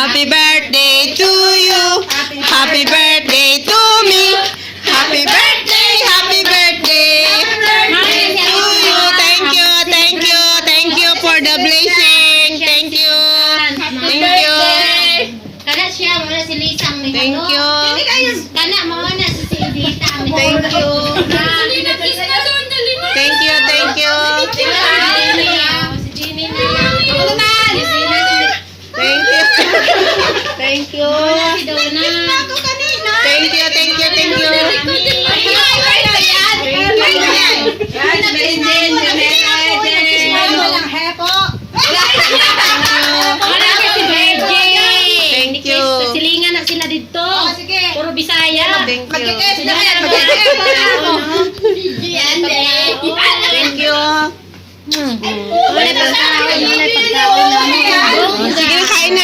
Happy birthday to you. Happy birthday to me. Happy birthday, happy birthday. To you. Thank you, thank you, thank you for the blessing. Thank you. Thank you. Kana siya, muna si Lisa ang may Thank you. Kana, muna si Lita ang may Thank you. Thank you, thank you. Si Jenny na. Ako naman. Thank you. Thank you. Si Donna. Thank you, thank you, thank you. Thank you. Silingan na sila dito. Puro Bisaya. Thank you. Yan, Thank you. Wala pagkaon, wala pagkaon.